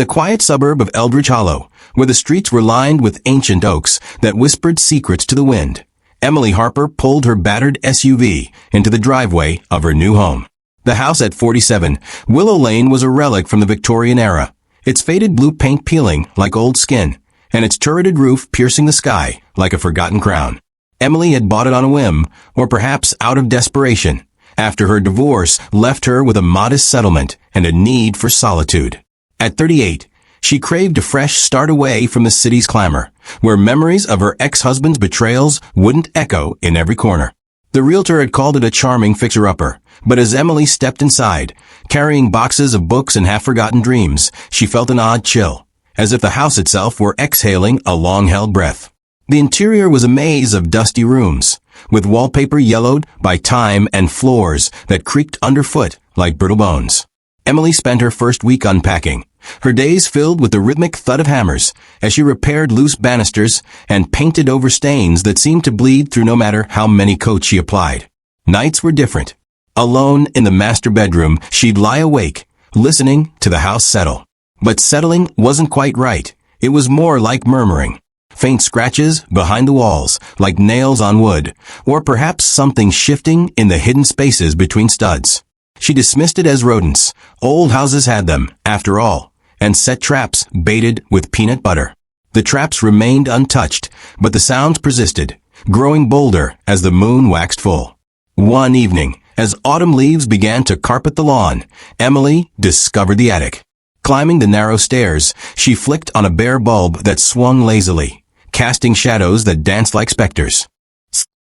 the quiet suburb of Eldridge Hollow, where the streets were lined with ancient oaks that whispered secrets to the wind, Emily Harper pulled her battered SUV into the driveway of her new home. The house at 47 Willow Lane was a relic from the Victorian era, its faded blue paint peeling like old skin, and its turreted roof piercing the sky like a forgotten crown. Emily had bought it on a whim, or perhaps out of desperation, after her divorce left her with a modest settlement and a need for solitude. At 38, she craved a fresh start away from the city's clamor, where memories of her ex-husband's betrayals wouldn't echo in every corner. The realtor had called it a charming fixer-upper, but as Emily stepped inside, carrying boxes of books and half-forgotten dreams, she felt an odd chill, as if the house itself were exhaling a long-held breath. The interior was a maze of dusty rooms, with wallpaper yellowed by time and floors that creaked underfoot like brittle bones. Emily spent her first week unpacking, her days filled with the rhythmic thud of hammers as she repaired loose banisters and painted over stains that seemed to bleed through no matter how many coats she applied. Nights were different. Alone in the master bedroom, she'd lie awake, listening to the house settle. But settling wasn't quite right. It was more like murmuring. Faint scratches behind the walls, like nails on wood, or perhaps something shifting in the hidden spaces between studs. She dismissed it as rodents. Old houses had them, after all, and set traps baited with peanut butter. The traps remained untouched, but the sounds persisted, growing bolder as the moon waxed full. One evening, as autumn leaves began to carpet the lawn, Emily discovered the attic. Climbing the narrow stairs, she flicked on a bare bulb that swung lazily, casting shadows that danced like specters.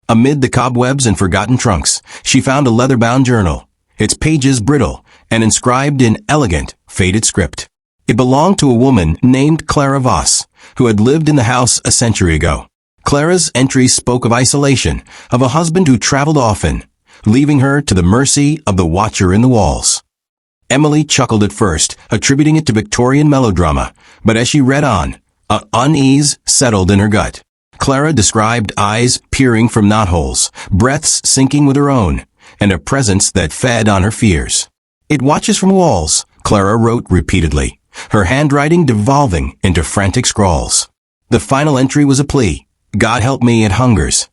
Amid the cobwebs and forgotten trunks, she found a leather-bound journal, its pages brittle and inscribed in elegant, faded script. It belonged to a woman named Clara Voss, who had lived in the house a century ago. Clara's entries spoke of isolation, of a husband who traveled often, leaving her to the mercy of the watcher in the walls. Emily chuckled at first, attributing it to Victorian melodrama, but as she read on, an unease settled in her gut. Clara described eyes peering from knotholes, breaths syncing with her own, and a presence that fed on her fears. "It watches from walls," Clara wrote repeatedly, her handwriting devolving into frantic scrawls. The final entry was a plea. "God help me, it hungers."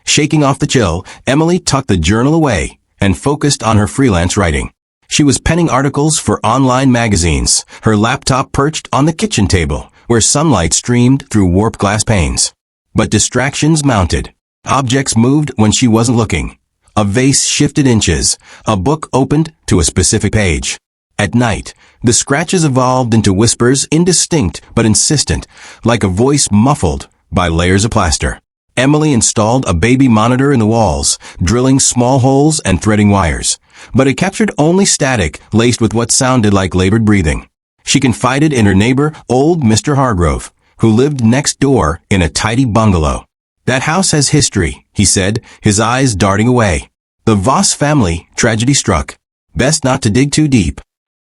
Shaking off the chill, Emily tucked the journal away and focused on her freelance writing. She was penning articles for online magazines, her laptop perched on the kitchen table, where sunlight streamed through warped glass panes. But distractions mounted. Objects moved when she wasn't looking. A vase shifted inches. A book opened to a specific page. At night, the scratches evolved into whispers, indistinct but insistent, like a voice muffled by layers of plaster. Emily installed a baby monitor in the walls, drilling small holes and threading wires. But it captured only static laced with what sounded like labored breathing. She confided in her neighbor, old Mr. Hargrove, who lived next door in a tidy bungalow. "That house has history," he said, his eyes darting away. "The Voss family tragedy struck. Best not to dig too deep."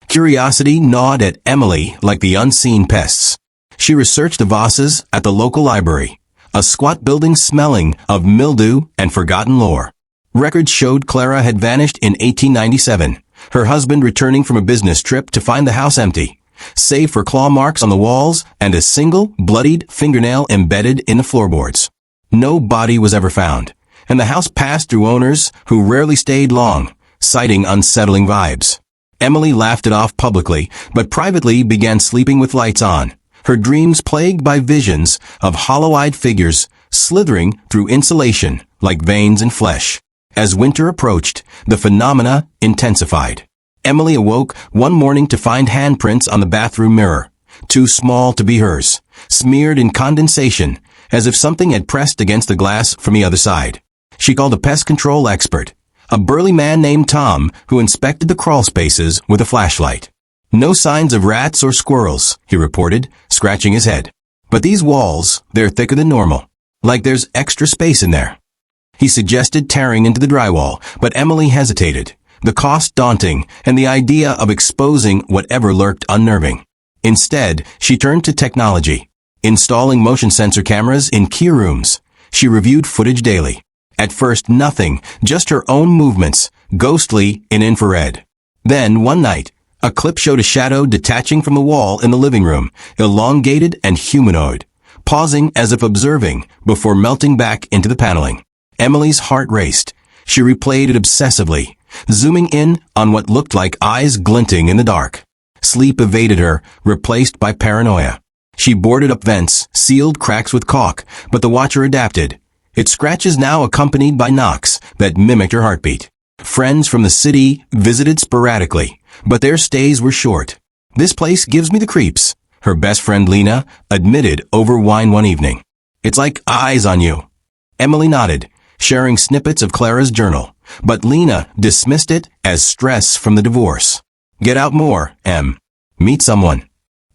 Curiosity gnawed at Emily like the unseen pests. She researched the Vosses at the local library, a squat building smelling of mildew and forgotten lore. Records showed Clara had vanished in 1897, her husband returning from a business trip to find the house empty, save for claw marks on the walls and a single bloodied fingernail embedded in the floorboards. No body was ever found, and the house passed through owners who rarely stayed long, citing unsettling vibes. Emily laughed it off publicly, but privately began sleeping with lights on, her dreams plagued by visions of hollow-eyed figures slithering through insulation like veins in flesh. As winter approached, the phenomena intensified. Emily awoke one morning to find handprints on the bathroom mirror, too small to be hers, smeared in condensation, as if something had pressed against the glass from the other side. She called a pest control expert, a burly man named Tom, who inspected the crawl spaces with a flashlight. "No signs of rats or squirrels," he reported, scratching his head. "But these walls, they're thicker than normal. Like there's extra space in there." He suggested tearing into the drywall, but Emily hesitated, the cost daunting and the idea of exposing whatever lurked unnerving. Instead, she turned to technology. Installing motion sensor cameras in key rooms, she reviewed footage daily. At first nothing, just her own movements, ghostly in infrared. Then, one night, A clip showed a shadow detaching from the wall in the living room, elongated and humanoid, pausing as if observing before melting back into the paneling. Emily's heart raced. She replayed it obsessively, zooming in on what looked like eyes glinting in the dark. Sleep evaded her, replaced by paranoia. She boarded up vents, sealed cracks with caulk, but the watcher adapted. Its scratches now accompanied by knocks that mimicked her heartbeat. Friends from the city visited sporadically, but their stays were short. "This place gives me the creeps," her best friend Lena admitted over wine one evening. "It's like eyes on you." Emily nodded, sharing snippets of Clara's journal, but Lena dismissed it as stress from the divorce. "Get out more, Em. Meet someone."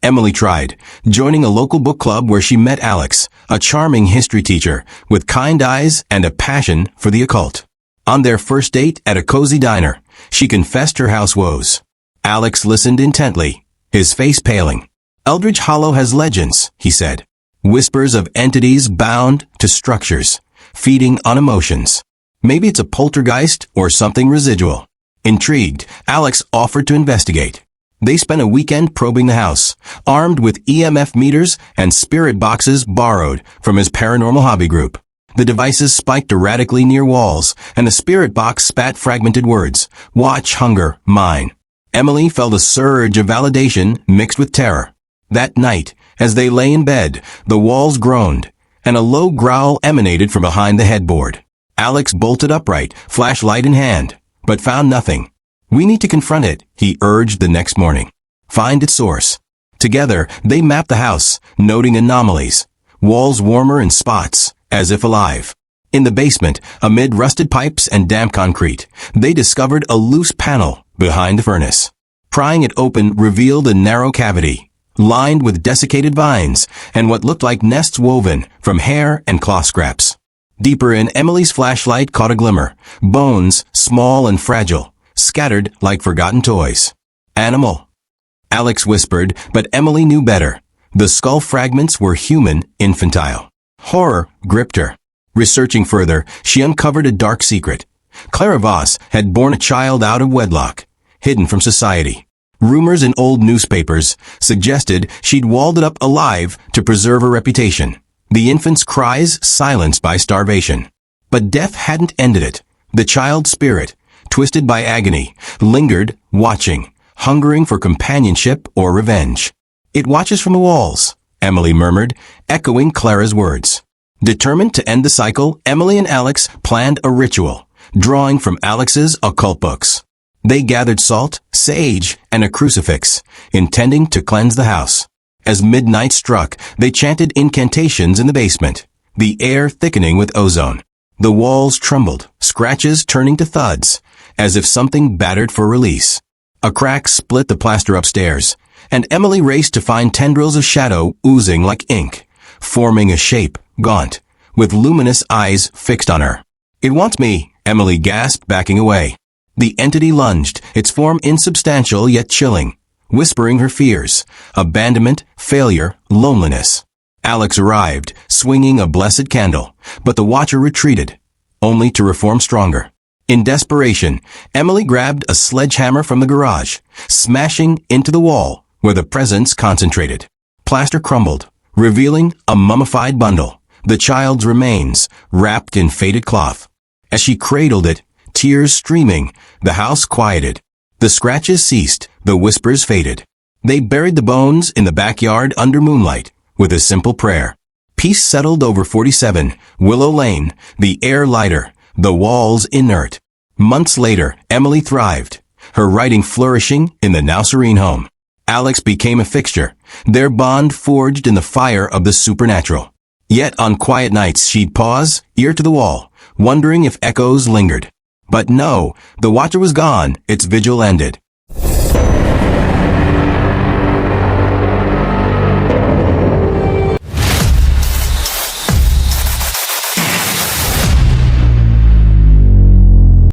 Emily tried, joining a local book club where she met Alex, a charming history teacher with kind eyes and a passion for the occult. On their first date at a cozy diner, she confessed her house woes. Alex listened intently, his face paling. "Eldridge Hollow has legends," he said. "Whispers of entities bound to structures, feeding on emotions. Maybe it's a poltergeist or something residual." Intrigued, Alex offered to investigate. They spent a weekend probing the house, armed with EMF meters and spirit boxes borrowed from his paranormal hobby group. The devices spiked erratically near walls, and the spirit box spat fragmented words, "Watch, hunger, mine." Emily felt a surge of validation mixed with terror. That night, as they lay in bed, the walls groaned, and a low growl emanated from behind the headboard. Alex bolted upright, flashlight in hand, but found nothing. "We need to confront it," he urged the next morning. "Find its source." Together, they mapped the house, noting anomalies. Walls warmer in spots, as if alive. In the basement, amid rusted pipes and damp concrete, they discovered a loose panel behind the furnace. Prying it open revealed a narrow cavity, lined with desiccated vines and what looked like nests woven from hair and cloth scraps. Deeper in, Emily's flashlight caught a glimmer, bones, small and fragile, scattered like forgotten toys. "Animal," Alex whispered, but Emily knew better. The skull fragments were human, infantile. Horror gripped her. Researching further, she uncovered a dark secret. Clara Voss had borne a child out of wedlock, hidden from society. Rumors in old newspapers suggested she'd walled it up alive to preserve her reputation. The infant's cries silenced by starvation. But death hadn't ended it. The child's spirit, twisted by agony, lingered, watching, hungering for companionship or revenge. "It watches from the walls," Emily murmured, echoing Clara's words. Determined to end the cycle, Emily and Alex planned a ritual, drawing from Alex's occult books. They gathered salt, sage, and a crucifix, intending to cleanse the house. As midnight struck, they chanted incantations in the basement, the air thickening with ozone. The walls trembled, scratches turning to thuds, as if something battered for release. A crack split the plaster upstairs, and Emily raced to find tendrils of shadow oozing like ink, forming a shape, gaunt, with luminous eyes fixed on her. "It wants me," Emily gasped, backing away. The entity lunged, its form insubstantial yet chilling, whispering her fears, abandonment, failure, loneliness. Alex arrived, swinging a blessed candle, but the watcher retreated, only to reform stronger. In desperation, Emily grabbed a sledgehammer from the garage, smashing into the wall where the presence concentrated. Plaster crumbled, revealing a mummified bundle, the child's remains, wrapped in faded cloth. As she cradled it, tears streaming, the house quieted. The scratches ceased, the whispers faded. They buried the bones in the backyard under moonlight, with a simple prayer. Peace settled over 47, Willow Lane, the air lighter, the walls inert. Months later, Emily thrived, her writing flourishing in the now serene home. Alex became a fixture, their bond forged in the fire of the supernatural. Yet on quiet nights she'd pause, ear to the wall, wondering if echoes lingered. But no, the watcher was gone, its vigil ended.